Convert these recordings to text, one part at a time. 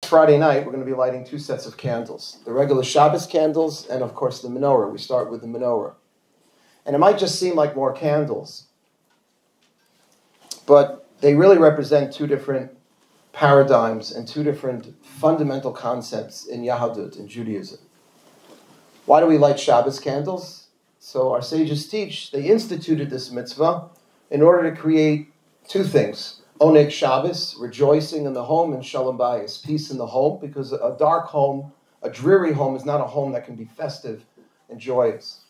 Friday night, we're going to be lighting 2 sets of candles. The regular Shabbos candles and, of course, the menorah. We start with the menorah. And it might just seem like more candles, but they really represent 2 different paradigms and 2 different fundamental concepts in Yahadut, in Judaism. Why do we light Shabbos candles? So our sages teach, they instituted this mitzvah in order to create 2 things. Oneg Shabbos, rejoicing in the home, and Shalom Bayis, peace in the home, because a dark home, a dreary home, is not a home that can be festive and joyous.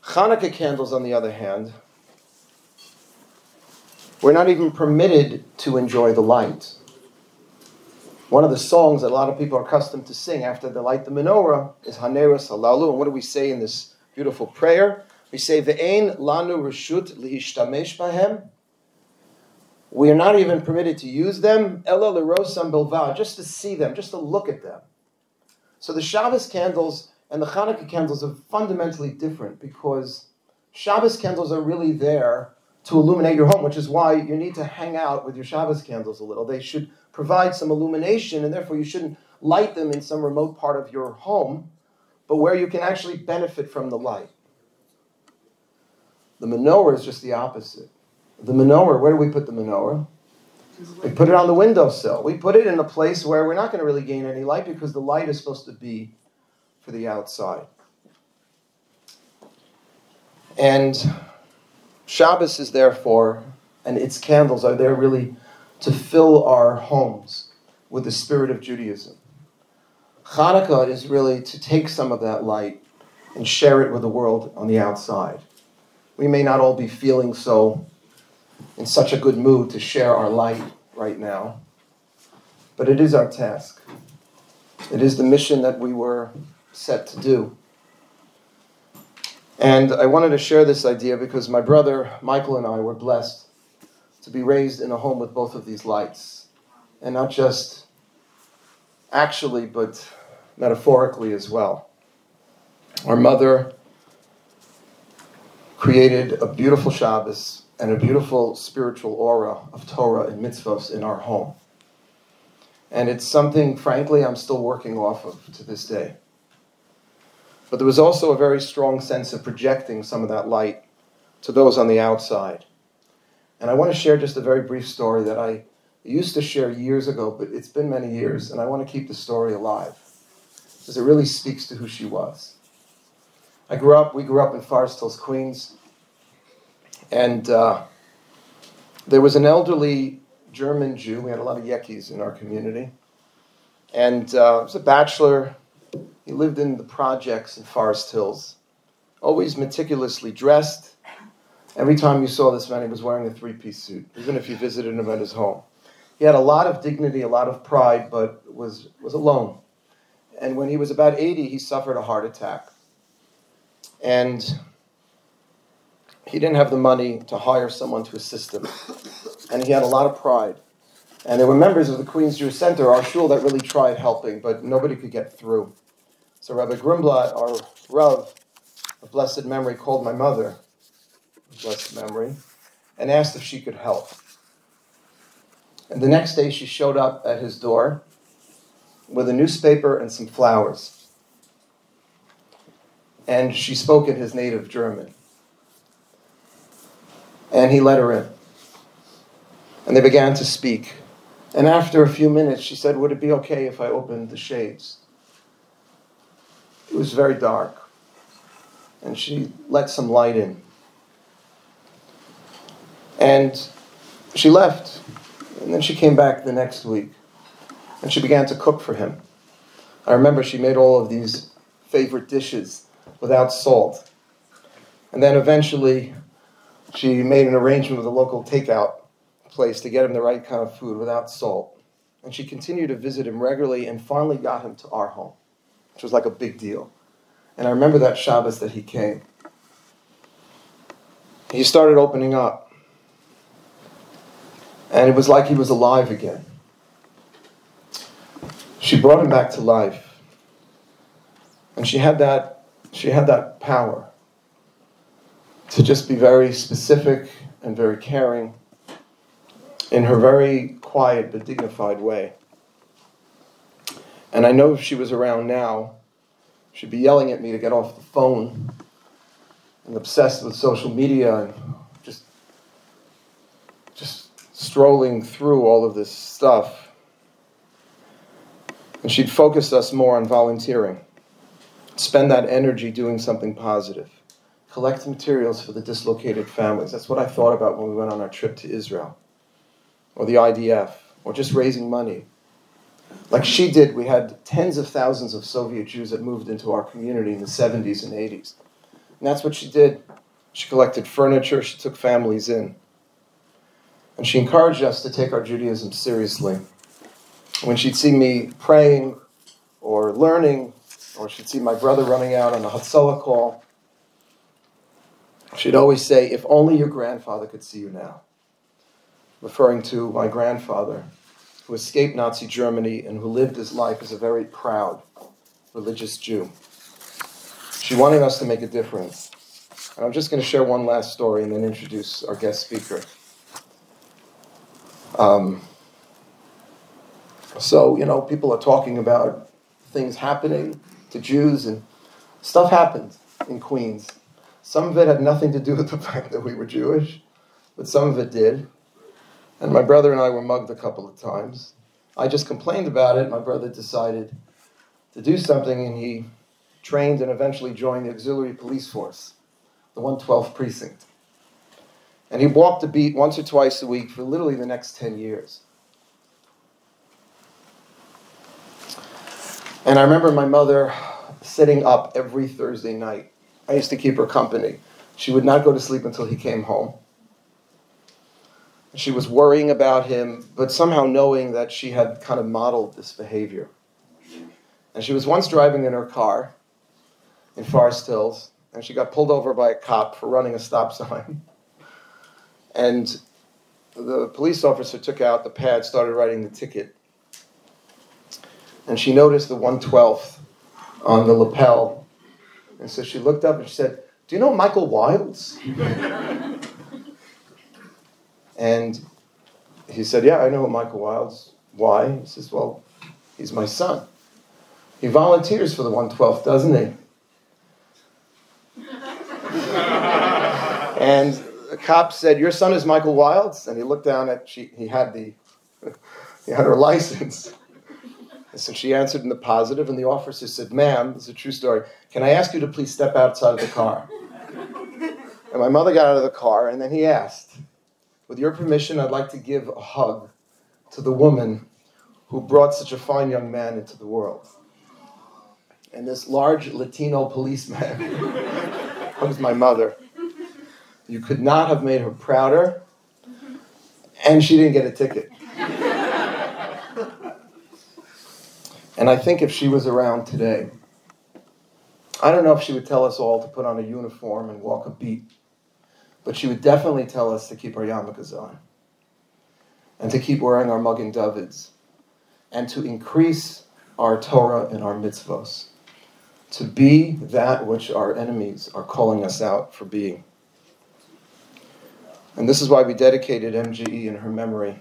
Hanukkah candles, on the other hand, we're not even permitted to enjoy the light. One of the songs that a lot of people are accustomed to sing after they light the menorah is Haneros Halalu. And what do we say in this beautiful prayer? We say, Ve'ein lanu reshut lihishtamesh bahem. We are not even permitted to use them, Ela l'rosam bilvad, just to see them, just to look at them. So the Shabbos candles and the Hanukkah candles are fundamentally different, because Shabbos candles are really there to illuminate your home, which is why you need to hang out with your Shabbos candles a little. They should provide some illumination, and therefore you shouldn't light them in some remote part of your home, but where you can actually benefit from the light. The menorah is just the opposite. The menorah, where do we put the menorah? We put it on the windowsill. We put it in a place where we're not going to really gain any light, because the light is supposed to be for the outside. And Shabbos is therefore, and its candles are there really to fill our homes with the spirit of Judaism. Chanukah is really to take some of that light and share it with the world on the outside. We may not all be feeling in such a good mood to share our light right now, but it is our task. It is the mission that we were set to do. And I wanted to share this idea because my brother Michael and I were blessed to be raised in a home with both of these lights. And not just actually, but metaphorically as well. Our mother created a beautiful Shabbos and a beautiful spiritual aura of Torah and Mitzvot in our home. And it's something, frankly, I'm still working off of to this day. But there was also a very strong sense of projecting some of that light to those on the outside. And I want to share just a very brief story that I used to share years ago, but it's been many years, and I want to keep the story alive, because it really speaks to who she was. We grew up in Forest Hills, Queens, and there was an elderly German Jew. We had a lot of Yekis in our community. And he was a bachelor. He lived in the projects in Forest Hills, always meticulously dressed. Every time you saw this man, he was wearing a 3-piece suit, even if you visited him at his home. He had a lot of dignity, a lot of pride, but was alone. And when he was about 80, he suffered a heart attack. And he didn't have the money to hire someone to assist him. And he had a lot of pride. And there were members of the Queens Jewish Center, our shul, that really tried helping, but nobody could get through. So Rabbi Grimblatt, our Rav, of blessed memory, called my mother, of blessed memory, and asked if she could help. And the next day she showed up at his door with a newspaper and some flowers. And she spoke in his native German. And he let her in. And they began to speak. And after a few minutes, she said, "Would it be okay if I opened the shades?" It was very dark. And she let some light in. And she left. And then she came back the next week. And she began to cook for him. I remember she made all of these favorite dishes without salt. And then eventually she made an arrangement with a local takeout place to get him the right kind of food without salt. And she continued to visit him regularly and finally got him to our home, which was like a big deal. And I remember that Shabbos that he came. He started opening up. And it was like he was alive again. She brought him back to life. And she had that power to just be very specific and very caring in her very quiet but dignified way. And I know if she was around now, she'd be yelling at me to get off the phone and obsessed with social media and just strolling through all of this stuff. And she'd focus us more on volunteering, spend that energy doing something positive, collect materials for the dislocated families. That's what I thought about when we went on our trip to Israel, or the IDF, or just raising money. Like she did, we had tens of thousands of Soviet Jews that moved into our community in the 70s and 80s. And that's what she did. She collected furniture, she took families in. And she encouraged us to take our Judaism seriously. When she'd see me praying or learning, or she'd see my brother running out on a Hatzalah call, she'd always say, "If only your grandfather could see you now," referring to my grandfather, who escaped Nazi Germany and who lived his life as a very proud religious Jew. She wanted us to make a difference. And I'm just going to share one last story and then introduce our guest speaker. So, people are talking about things happening to Jews, and stuff happened in Queens. Some of it had nothing to do with the fact that we were Jewish, but some of it did. And my brother and I were mugged a couple of times. I just complained about it. My brother decided to do something, and he trained and eventually joined the auxiliary police force, the 112th precinct. And he walked the beat once or twice a week for literally the next 10 years. And I remember my mother sitting up every Thursday night. I used to keep her company. She would not go to sleep until he came home. She was worrying about him, but somehow knowing that she had kind of modeled this behavior. And she was once driving in her car in Forest Hills, and she got pulled over by a cop for running a stop sign. And the police officer took out the pad, started writing the ticket. And she noticed the 112th on the lapel. And so she looked up and she said, "Do you know Michael Wilds?" And he said, "Yeah, I know Michael Wilds." "Why?" He says, "Well, he's my son. He volunteers for the 112th, doesn't he?" And the cop said, "Your son is Michael Wilds?" And he looked down at, he had her license. And so she answered in the positive, and the officer said, "Ma'am, this is a true story, can I ask you to please step outside of the car?" And my mother got out of the car, and then he asked, "With your permission, I'd like to give a hug to the woman who brought such a fine young man into the world." And this large Latino policeman hugs my mother. You could not have made her prouder, and she didn't get a ticket. And I think if she was around today, I don't know if she would tell us all to put on a uniform and walk a beat, but she would definitely tell us to keep our yarmulkes on, and to keep wearing our Magen Davids, and to increase our Torah and our mitzvos, to be that which our enemies are calling us out for being. And this is why we dedicated MGE in her memory,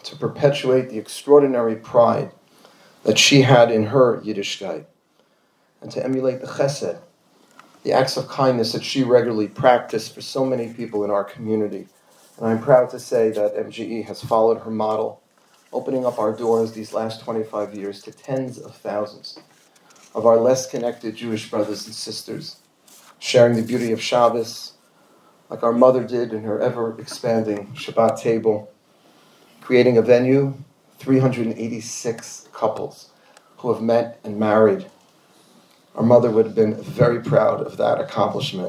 to perpetuate the extraordinary pride that she had in her Yiddishkeit, and to emulate the chesed, the acts of kindness that she regularly practiced for so many people in our community. And I'm proud to say that MGE has followed her model, opening up our doors these last 25 years to tens of thousands of our less connected Jewish brothers and sisters, sharing the beauty of Shabbos, like our mother did in her ever-expanding Shabbat table, creating a venue, 386 couples who have met and married. Our mother would have been very proud of that accomplishment.